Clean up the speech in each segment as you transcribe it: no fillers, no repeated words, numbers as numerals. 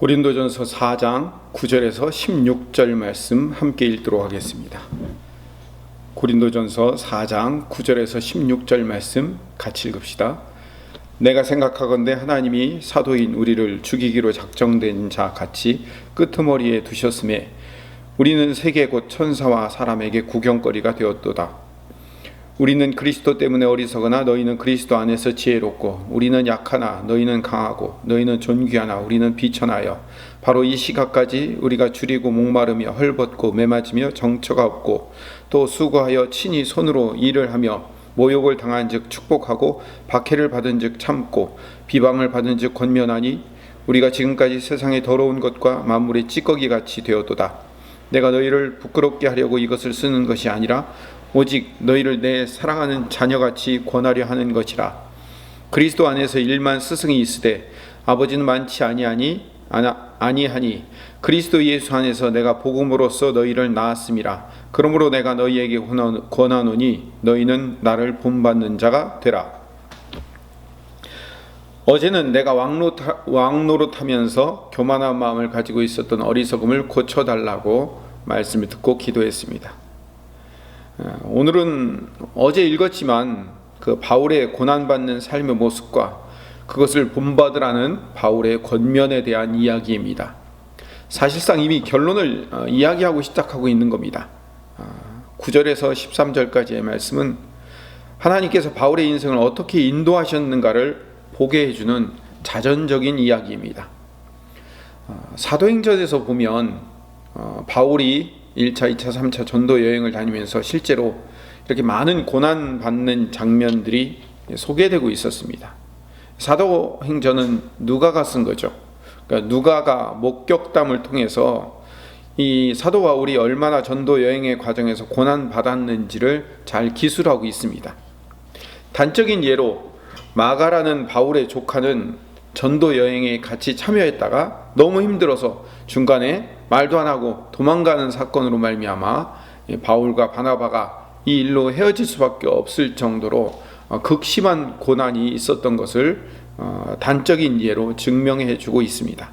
고린도전서 4장 9절에서 16절 말씀 함께 읽도록 하겠습니다. 고린도전서 4장 9절에서 16절 말씀 같이 읽읍시다. 내가 생각하건대 하나님이 사도인 우리를 죽이기로 작정된 자 같이 끄트머리에 두셨음에 우리는 세계 곧 천사와 사람에게 구경거리가 되었도다. 우리는 그리스도 때문에 어리석으나 너희는 그리스도 안에서 지혜롭고, 우리는 약하나 너희는 강하고, 너희는 존귀하나 우리는 비천하여 바로 이 시각까지 우리가 줄이고 목마르며 헐벗고 매맞으며 정처가 없고, 또 수고하여 친히 손으로 일을 하며 모욕을 당한즉 축복하고 박해를 받은즉 참고 비방을 받은즉 권면하니, 우리가 지금까지 세상의 더러운 것과 만물의 찌꺼기같이 되었도다. 내가 너희를 부끄럽게 하려고 이것을 쓰는 것이 아니라 오직 너희를 내 사랑하는 자녀같이 권하려 하는 것이라. 그리스도 안에서 일만 스승이 있으되 아버지는 많지 아니하니 그리스도 예수 안에서 내가 복음으로써 너희를 낳았음이라. 그러므로 내가 너희에게 권하노니 너희는 나를 본받는 자가 되라. 어제는 내가 왕노릇하면서 교만한 마음을 가지고 있었던 어리석음을 고쳐달라고 말씀을 듣고 기도했습니다. 오늘은 어제 읽었지만 그 바울의 고난받는 삶의 모습과 그것을 본받으라는 바울의 권면에 대한 이야기입니다. 사실상 이미 결론을 이야기하고 시작하고 있는 겁니다. 9절에서 13절까지의 말씀은 하나님께서 바울의 인생을 어떻게 인도하셨는가를 보게 해주는 자전적인 이야기입니다. 사도행전에서 보면 바울이 1차, 2차, 3차 전도 여행을 다니면서 실제로 이렇게 많은 고난받는 장면들이 소개되고 있었습니다. 사도행전은 누가가 쓴 거죠. 그러니까 누가가 목격담을 통해서 이 사도 바울이 얼마나 전도 여행의 과정에서 고난받았는지를 잘 기술하고 있습니다. 단적인 예로 마가라는 바울의 조카는 전도 여행에 같이 참여했다가 너무 힘들어서 중간에 말도 안 하고 도망가는 사건으로 말미암아 바울과 바나바가 이 일로 헤어질 수밖에 없을 정도로 극심한 고난이 있었던 것을 단적인 예로 증명해 주고 있습니다.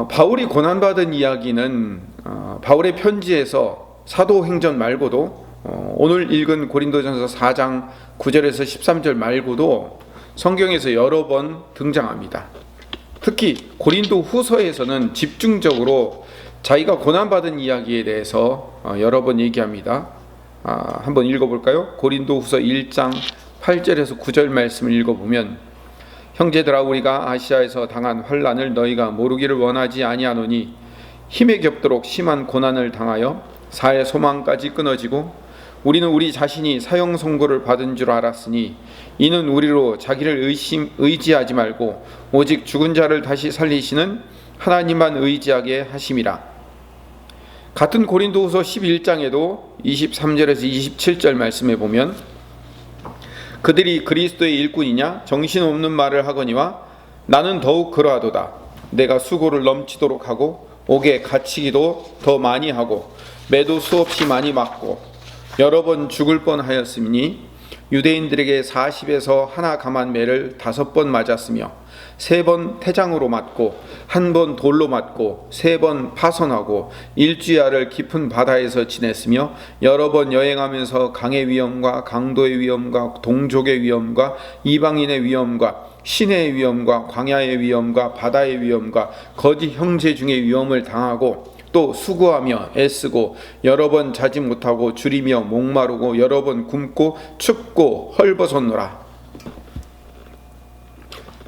바울이 고난받은 이야기는 바울의 편지에서 사도행전 말고도 오늘 읽은 고린도전서 4장 9절에서 13절 말고도 성경에서 여러 번 등장합니다. 특히 고린도 후서에서는 집중적으로 자기가 고난받은 이야기에 대해서 여러 번 얘기합니다. 한번 읽어볼까요? 고린도 후서 1장 8절에서 9절 말씀을 읽어보면, 형제들아, 우리가 아시아에서 당한 환난을 너희가 모르기를 원하지 아니하노니 힘에 겹도록 심한 고난을 당하여 사의 소망까지 끊어지고, 우리는 우리 자신이 사형 선고를 받은 줄 알았으니 이는 우리로 자기를 의지하지 말고 오직 죽은 자를 다시 살리시는 하나님만 의지하게 하심이라. 같은 고린도후서 11장에도 23절에서 27절 말씀에 보면, 그들이 그리스도의 일꾼이냐 정신없는 말을 하거니와 나는 더욱 그러하도다. 내가 수고를 넘치도록 하고 옥에 갇히기도 더 많이 하고 매도 수없이 많이 맞고 여러 번 죽을 뻔하였으니 유대인들에게 40에서 하나 감한 매를 5번 맞았으며 3번 태장으로 맞고 1번 돌로 맞고 3번 파선하고 일주야를 깊은 바다에서 지냈으며 여러 번 여행하면서 강의 위험과 강도의 위험과 동족의 위험과 이방인의 위험과 시내의 위험과 광야의 위험과 바다의 위험과 거짓 형제 중의 위험을 당하고, 또 수고하며 애쓰고 여러 번 자지 못하고 줄이며 목마르고 여러 번 굶고 춥고 헐벗었노라.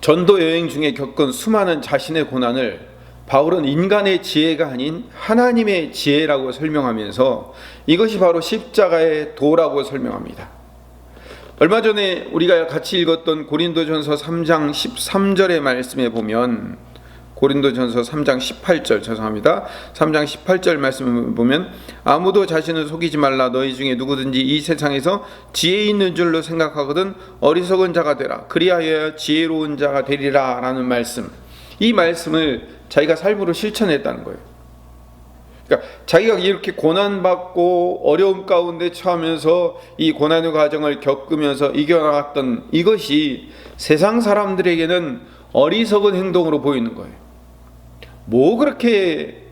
전도 여행 중에 겪은 수많은 자신의 고난을 바울은 인간의 지혜가 아닌 하나님의 지혜라고 설명하면서 이것이 바로 십자가의 도라고 설명합니다. 얼마 전에 우리가 같이 읽었던 고린도전서 3장 13절의 말씀에 보면, 고린도전서 3장 18절 3장 18절 말씀을 보면, 아무도 자신을 속이지 말라. 너희 중에 누구든지 이 세상에서 지혜 있는 줄로 생각하거든 어리석은 자가 되라. 그리하여 지혜로운 자가 되리라 라는 말씀, 이 말씀을 자기가 삶으로 실천했다는 거예요. 그러니까 자기가 이렇게 고난받고 어려움 가운데 처하면서 이 고난의 과정을 겪으면서 이겨나갔던 이것이 세상 사람들에게는 어리석은 행동으로 보이는 거예요. 뭐 그렇게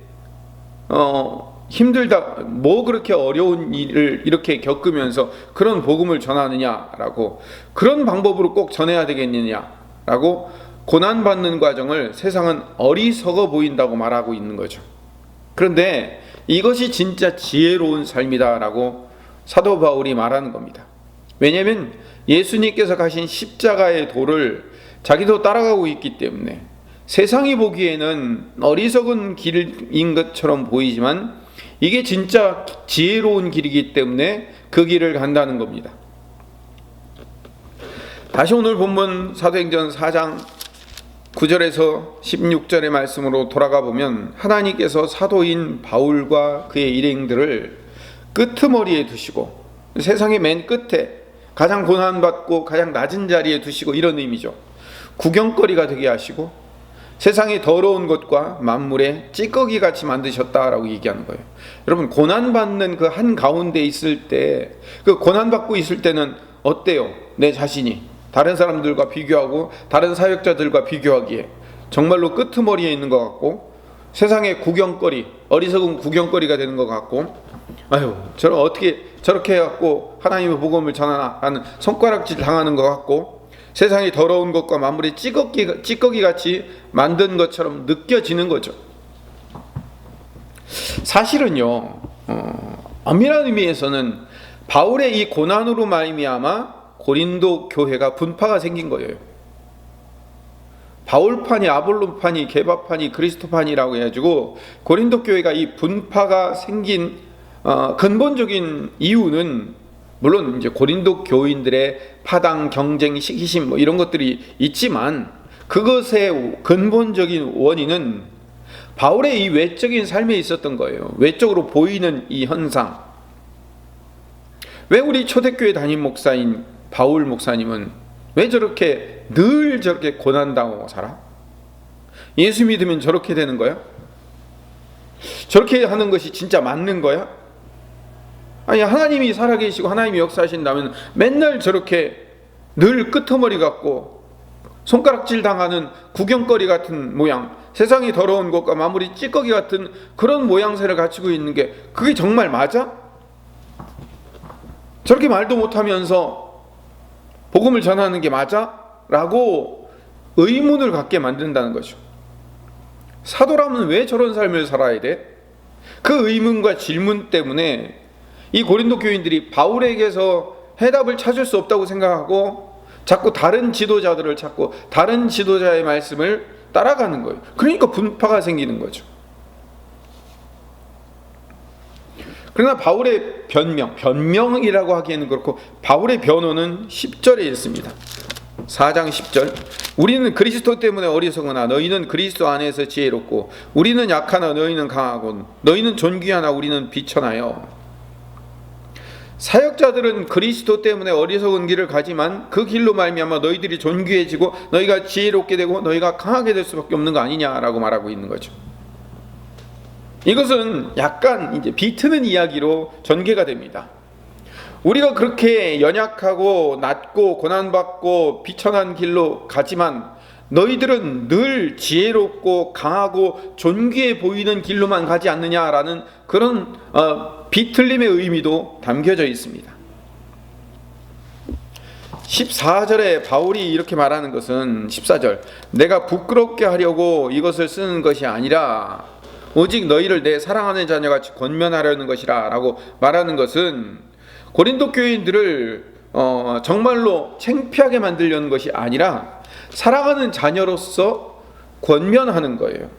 힘들다, 뭐 그렇게 어려운 일을 이렇게 겪으면서 그런 복음을 전하느냐라고, 그런 방법으로 꼭 전해야 되겠느냐라고 고난받는 과정을 세상은 어리석어 보인다고 말하고 있는 거죠. 그런데 이것이 진짜 지혜로운 삶이다라고 사도 바울이 말하는 겁니다. 왜냐하면 예수님께서 가신 십자가의 도를 자기도 따라가고 있기 때문에 세상이 보기에는 어리석은 길인 것처럼 보이지만 이게 진짜 지혜로운 길이기 때문에 그 길을 간다는 겁니다. 다시 오늘 본문 사도행전 4장 9절에서 16절의 말씀으로 돌아가 보면 하나님께서 사도인 바울과 그의 일행들을 끄트머리에 두시고 세상의 맨 끝에 가장 고난받고 가장 낮은 자리에 두시고, 이런 의미죠. 구경거리가 되게 하시고 세상의 더러운 것과 만물의 찌꺼기 같이 만드셨다라고 얘기하는 거예요. 여러분, 고난받는 그 한가운데 있을 때, 그 고난받고 있을 때는 어때요? 내 자신이 다른 사람들과 비교하고 다른 사역자들과 비교하기에 정말로 끄트머리에 있는 것 같고, 세상의 구경거리, 어리석은 구경거리가 되는 것 같고, 아유, 저는 어떻게 저렇게 해갖고 하나님의 복음을 전하나 하는 손가락질 당하는 것 같고, 세상이 더러운 것과 만물의 찌꺼기 같이 만든 것처럼 느껴지는 거죠. 사실은요, 엄밀한 의미에서는 바울의 이 고난으로 말미암아 고린도 교회가 분파가 생긴 거예요. 바울파니, 아볼론파니, 게바파니, 그리스도파니라고 해가지고 고린도 교회가 이 분파가 생긴 근본적인 이유는, 물론 이제 고린도 교인들의 파당, 경쟁, 시기심 뭐 이런 것들이 있지만, 그것의 근본적인 원인은 바울의 이 외적인 삶에 있었던 거예요. 외적으로 보이는 이 현상. 왜 우리 초대교회 담임 목사인 바울 목사님은 왜 저렇게 늘 저렇게 고난당하고 살아? 예수 믿으면 저렇게 되는 거야? 저렇게 하는 것이 진짜 맞는 거야? 아니, 하나님이 살아계시고 하나님이 역사하신다면 맨날 저렇게 늘 끄트머리 같고 손가락질 당하는 구경거리 같은 모양, 세상이 더러운 것과 마무리 찌꺼기 같은 그런 모양새를 갖추고 있는 게 그게 정말 맞아? 저렇게 말도 못하면서 복음을 전하는 게 맞아? 라고 의문을 갖게 만든다는 거죠. 사도라면 왜 저런 삶을 살아야 돼? 그 의문과 질문 때문에 이 고린도 교인들이 바울에게서 해답을 찾을 수 없다고 생각하고 자꾸 다른 지도자들을 찾고 다른 지도자의 말씀을 따라가는 거예요. 그러니까 분파가 생기는 거죠. 그러나 바울의 변명이라고 하기에는 그렇고, 바울의 변호는 10절에 있습니다. 4장 10절. 우리는 그리스도 때문에 어리석으나 너희는 그리스도 안에서 지혜롭고, 우리는 약하나 너희는 강하고, 너희는 존귀하나 우리는 비천하여. 사역자들은 그리스도 때문에 어리석은 길을 가지만 그 길로 말미암아 너희들이 존귀해지고 너희가 지혜롭게 되고 너희가 강하게 될 수밖에 없는 거 아니냐라고 말하고 있는 거죠. 이것은 약간 이제 비트는 이야기로 전개가 됩니다. 우리가 그렇게 연약하고 낮고 고난받고 비천한 길로 가지만 너희들은 늘 지혜롭고 강하고 존귀해 보이는 길로만 가지 않느냐라는 그런 비틀림의 의미도 담겨져 있습니다. 14절에 바울이 이렇게 말하는 것은, 14절, 내가 부끄럽게 하려고 이것을 쓰는 것이 아니라 오직 너희를 내 사랑하는 자녀같이 권면하려는 것이라 라고 말하는 것은, 고린도 교인들을 정말로 창피하게 만들려는 것이 아니라 사랑하는 자녀로서 권면하는 거예요.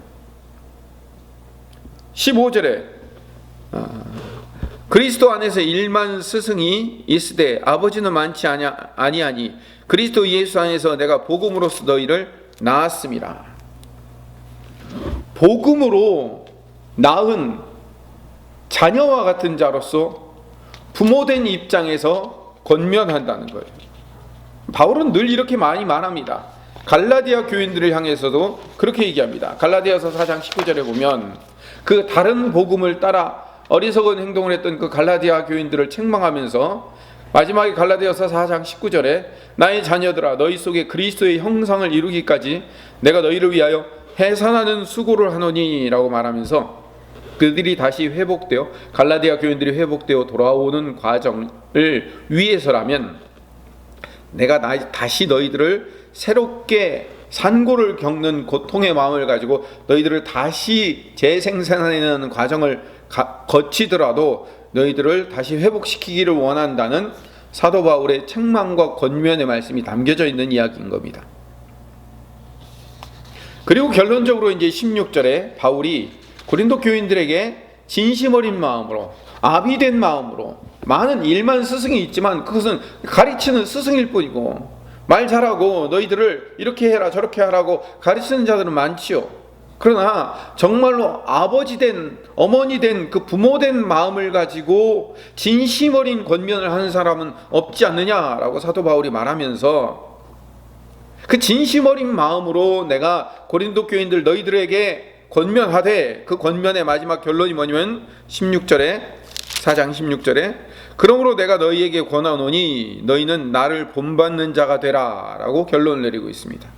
15절에 그리스도 안에서 1만 스승이 있으되 아버지는 많지 아니하니 그리스도 예수 안에서 내가 복음으로써 너희를 낳았음이라. 복음으로 낳은 자녀와 같은 자로서 부모된 입장에서 권면한다는 거예요. 바울은 늘 이렇게 많이 말합니다. 갈라디아 교인들을 향해서도 그렇게 얘기합니다. 갈라디아서 4장 19절에 보면 그 다른 복음을 따라 어리석은 행동을 했던 그 갈라디아 교인들을 책망하면서 마지막에 갈라디아서 4장 19절에 나의 자녀들아 너희 속에 그리스도의 형상을 이루기까지 내가 너희를 위하여 해산하는 수고를 하노니 라고 말하면서 그들이 다시 회복되어 갈라디아 교인들이 회복되어 돌아오는 과정을 위해서라면 내가 다시 너희들을 새롭게 산고를 겪는 고통의 마음을 가지고 너희들을 다시 재생산하는 과정을 거치더라도 너희들을 다시 회복시키기를 원한다는 사도 바울의 책망과 권면의 말씀이 담겨져 있는 이야기인 겁니다. 그리고 결론적으로 이제 16절에 바울이 고린도 교인들에게 진심 어린 마음으로 아비된 마음으로 많은 일만 스승이 있지만 그것은 가르치는 스승일 뿐이고 말 잘하고 너희들을 이렇게 해라 저렇게 하라고 가르치는 자들은 많지요. 그러나 정말로 아버지 된 어머니 된 그 부모 된 마음을 가지고 진심 어린 권면을 하는 사람은 없지 않느냐라고 사도 바울이 말하면서 그 진심 어린 마음으로 내가 고린도 교인들 너희들에게 권면하되 그 권면의 마지막 결론이 뭐냐면 16절에 4장 16절에 그러므로 내가 너희에게 권하노니 너희는 나를 본받는 자가 되라 라고 결론을 내리고 있습니다.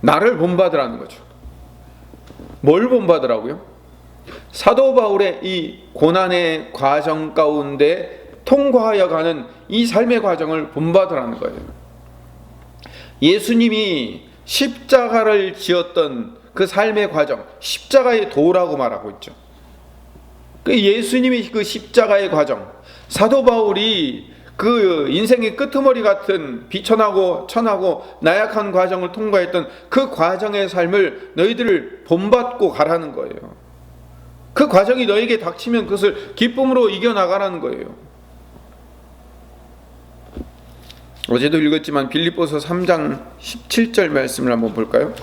나를 본받으라는 거죠. 뭘 본받으라고요? 사도 바울의 이 고난의 과정 가운데 통과하여 가는 이 삶의 과정을 본받으라는 거예요. 예수님이 십자가를 지었던 그 삶의 과정, 십자가의 도라고 말하고 있죠. 그 예수님이 그 십자가의 과정, 사도 바울이 그 인생의 끄트머리 같은 비천하고 천하고 나약한 과정을 통과했던 그 과정의 삶을 너희들을 본받고 가라는 거예요. 그 과정이 너에게 닥치면 그것을 기쁨으로 이겨나가라는 거예요. 어제도 읽었지만 빌립보서 3장 17절 말씀을 한번 볼까요?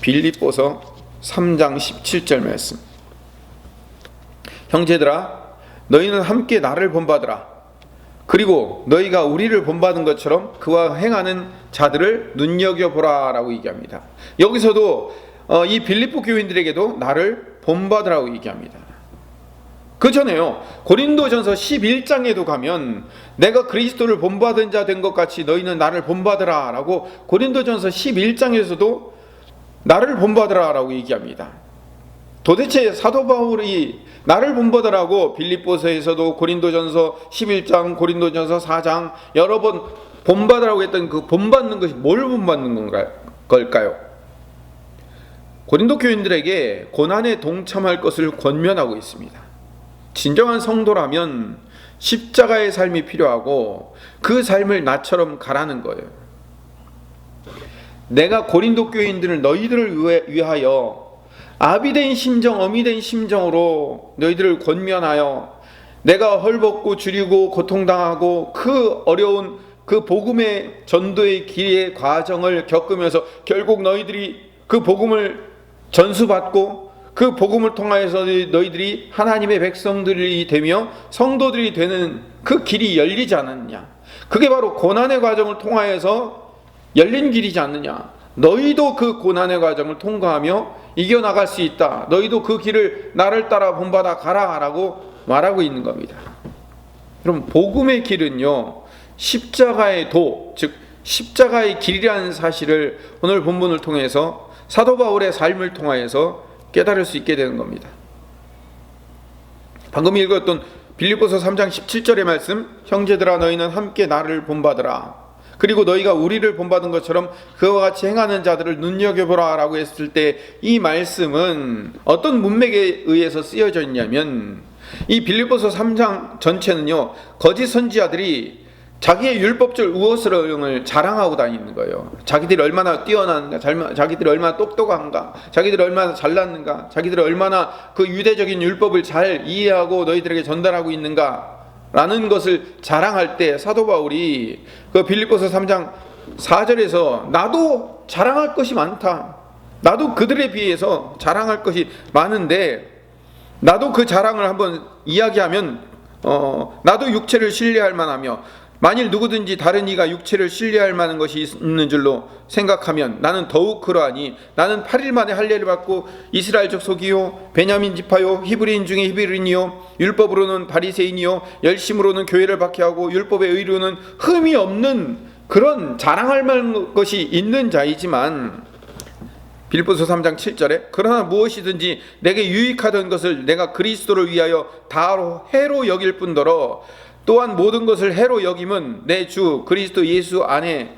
빌립보서 3장 17절 말씀. 형제들아 너희는 함께 나를 본받으라. 그리고 너희가 우리를 본받은 것처럼 그와 행하는 자들을 눈여겨보라 라고 얘기합니다. 여기서도 이 빌립보 교인들에게도 나를 본받으라고 얘기합니다. 그 전에요 고린도전서 11장에도 가면 내가 그리스도를 본받은 자 된 것 같이 너희는 나를 본받으라 라고 고린도전서 11장에서도 나를 본받으라 라고 얘기합니다. 도대체 사도 바울이 나를 본받으라고 빌립보서에서도 고린도전서 11장 고린도전서 4장 여러 번 본받으라고 했던 그 본받는 것이 뭘 본받는 걸까요? 고린도 교인들에게 고난에 동참할 것을 권면하고 있습니다. 진정한 성도라면 십자가의 삶이 필요하고 그 삶을 나처럼 가라는 거예요. 내가 고린도 교인들을 너희들을 위하여 아비된 심정 어미된 심정으로 너희들을 권면하여 내가 헐벗고 줄이고 고통당하고 그 어려운 그 복음의 전도의 길의 과정을 겪으면서 결국 너희들이 그 복음을 전수받고 그 복음을 통하여서 너희들이 하나님의 백성들이 되며 성도들이 되는 그 길이 열리지 않았느냐. 그게 바로 고난의 과정을 통하여서 열린 길이지 않느냐. 너희도 그 고난의 과정을 통과하며 이겨나갈 수 있다. 너희도 그 길을 나를 따라 본받아 가라 라고 말하고 있는 겁니다. 그럼 복음의 길은요 십자가의 도, 즉 십자가의 길이라는 사실을 오늘 본문을 통해서 사도 바울의 삶을 통하여서 깨달을 수 있게 되는 겁니다. 방금 읽었던 빌립보서 3장 17절의 말씀, 형제들아 너희는 함께 나를 본받으라. 그리고 너희가 우리를 본받은 것처럼 그와 같이 행하는 자들을 눈여겨보라 라고 했을 때 이 말씀은 어떤 문맥에 의해서 쓰여져 있냐면 이 빌립보서 3장 전체는요 거짓 선지자들이 자기의 율법적 우월성을 자랑하고 다니는 거예요. 자기들이 얼마나 뛰어난가, 자기들이 얼마나 똑똑한가, 자기들이 얼마나 잘났는가, 자기들이 얼마나 그 유대적인 율법을 잘 이해하고 너희들에게 전달하고 있는가 라는 것을 자랑할 때 사도 바울이 그 빌립보서 3장 4절에서 나도 자랑할 것이 많다. 나도 그들에 비해서 자랑할 것이 많은데 나도 그 자랑을 한번 이야기하면 나도 육체를 신뢰할 만하며 만일 누구든지 다른 이가 육체를 신뢰할 만한 것이 있는 줄로 생각하면 나는 더욱 그러하니 나는 8일 만에 할례를 받고 이스라엘 족속이요 베냐민 지파요 히브리인 중에 히브리인이요 율법으로는 바리새인이요 열심으로는 교회를 박해하고 율법의 의로는 흠이 없는 그런 자랑할 만한 것이 있는 자이지만, 빌립보서 3장 7절에 그러나 무엇이든지 내게 유익하던 것을 내가 그리스도를 위하여 다 해로 여길 뿐더러 또한 모든 것을 해로 여김은 내 주 그리스도 예수 안에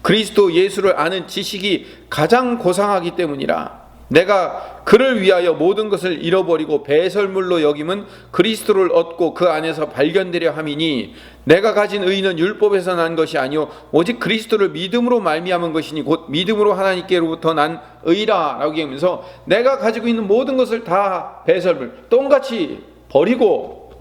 그리스도 예수를 아는 지식이 가장 고상하기 때문이라. 내가 그를 위하여 모든 것을 잃어버리고 배설물로 여김은 그리스도를 얻고 그 안에서 발견되려 함이니 내가 가진 의는 율법에서 난 것이 아니요 오직 그리스도를 믿음으로 말미암은 것이니 곧 믿음으로 하나님께로부터 난 의라 라고 얘기하면서 내가 가지고 있는 모든 것을 다 배설물 똥같이 버리고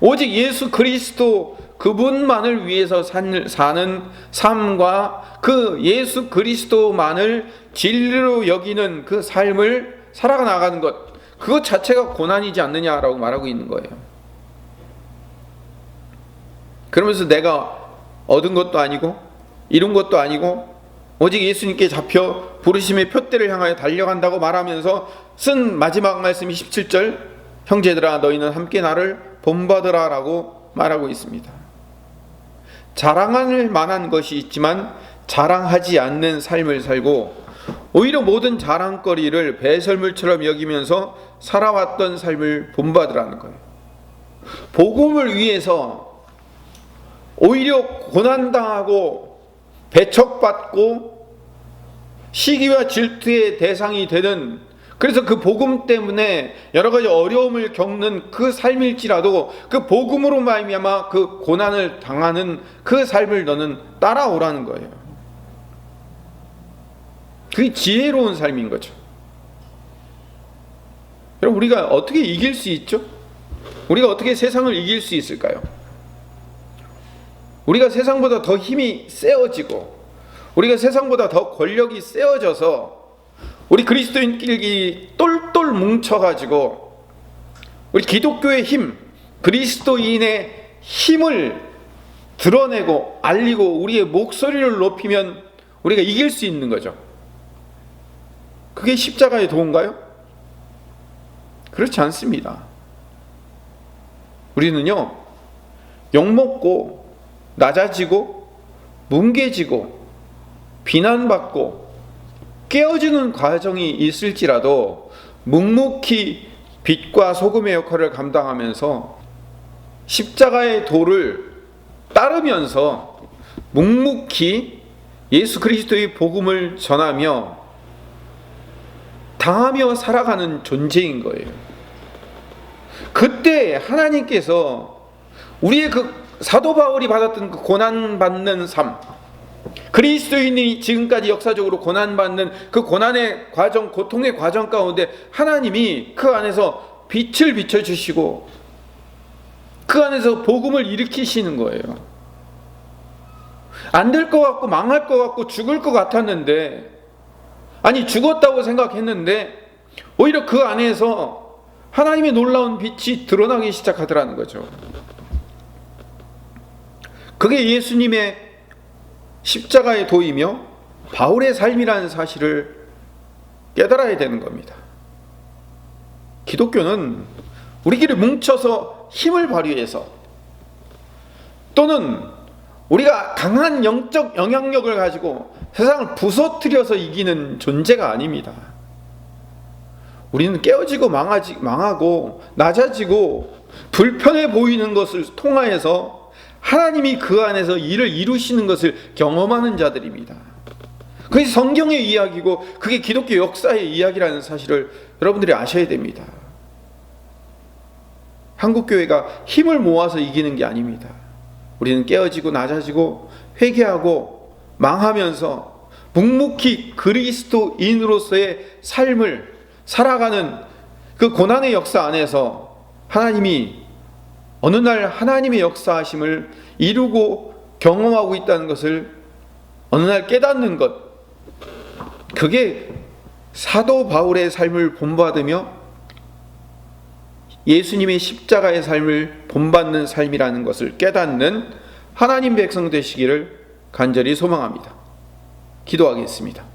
오직 예수 그리스도 그분만을 위해서 사는 삶과 그 예수 그리스도만을 진리로 여기는 그 삶을 살아가 나가는 것, 그것 자체가 고난이지 않느냐라고 말하고 있는 거예요. 그러면서 내가 얻은 것도 아니고 이룬 것도 아니고 오직 예수님께 잡혀 부르심의 표대를 향하여 달려간다고 말하면서 쓴 마지막 말씀이 17절, 형제들아 너희는 함께 나를 본받으라 라고 말하고 있습니다. 자랑할 만한 것이 있지만 자랑하지 않는 삶을 살고 오히려 모든 자랑거리를 배설물처럼 여기면서 살아왔던 삶을 본받으라는 거예요. 복음을 위해서 오히려 고난당하고 배척받고 시기와 질투의 대상이 되는, 그래서 그 복음 때문에 여러 가지 어려움을 겪는 그 삶일지라도 그 복음으로 말미암아 그 고난을 당하는 그 삶을 너는 따라오라는 거예요. 그게 지혜로운 삶인 거죠. 여러분, 우리가 어떻게 이길 수 있죠? 우리가 어떻게 세상을 이길 수 있을까요? 우리가 세상보다 더 힘이 세어지고 우리가 세상보다 더 권력이 세어져서 우리 그리스도인끼리 똘똘 뭉쳐가지고 우리 기독교의 힘, 그리스도인의 힘을 드러내고 알리고 우리의 목소리를 높이면 우리가 이길 수 있는 거죠. 그게 십자가의 도인가요? 그렇지 않습니다. 우리는요, 욕먹고 낮아지고 뭉개지고 비난받고 깨어지는 과정이 있을지라도 묵묵히 빛과 소금의 역할을 감당하면서 십자가의 도를 따르면서 묵묵히 예수 그리스도의 복음을 전하며 당하며 살아가는 존재인 거예요. 그때 하나님께서 우리의 그 사도 바울이 받았던 그 고난받는 삶, 그리스도인이 지금까지 역사적으로 고난받는 그 고난의 과정, 고통의 과정 가운데 하나님이 그 안에서 빛을 비춰주시고 그 안에서 복음을 일으키시는 거예요. 안 될 것 같고 망할 것 같고 죽을 것 같았는데, 아니 죽었다고 생각했는데 오히려 그 안에서 하나님의 놀라운 빛이 드러나기 시작하더라는 거죠. 그게 예수님의 십자가의 도이며 바울의 삶이라는 사실을 깨달아야 되는 겁니다. 기독교는 우리끼리 뭉쳐서 힘을 발휘해서 또는 우리가 강한 영적 영향력을 가지고 세상을 부서뜨려서 이기는 존재가 아닙니다. 우리는 깨어지고 망하고 낮아지고 불편해 보이는 것을 통하여서 하나님이 그 안에서 일을 이루시는 것을 경험하는 자들입니다. 그게 성경의 이야기고 그게 기독교 역사의 이야기라는 사실을 여러분들이 아셔야 됩니다. 한국교회가 힘을 모아서 이기는 게 아닙니다. 우리는 깨어지고 낮아지고 회개하고 망하면서 묵묵히 그리스도인으로서의 삶을 살아가는 그 고난의 역사 안에서 하나님이 어느 날 하나님의 역사하심을 이루고 경험하고 있다는 것을 어느 날 깨닫는 것, 그게 사도 바울의 삶을 본받으며 예수님의 십자가의 삶을 본받는 삶이라는 것을 깨닫는 하나님 백성 되시기를 간절히 소망합니다. 기도하겠습니다.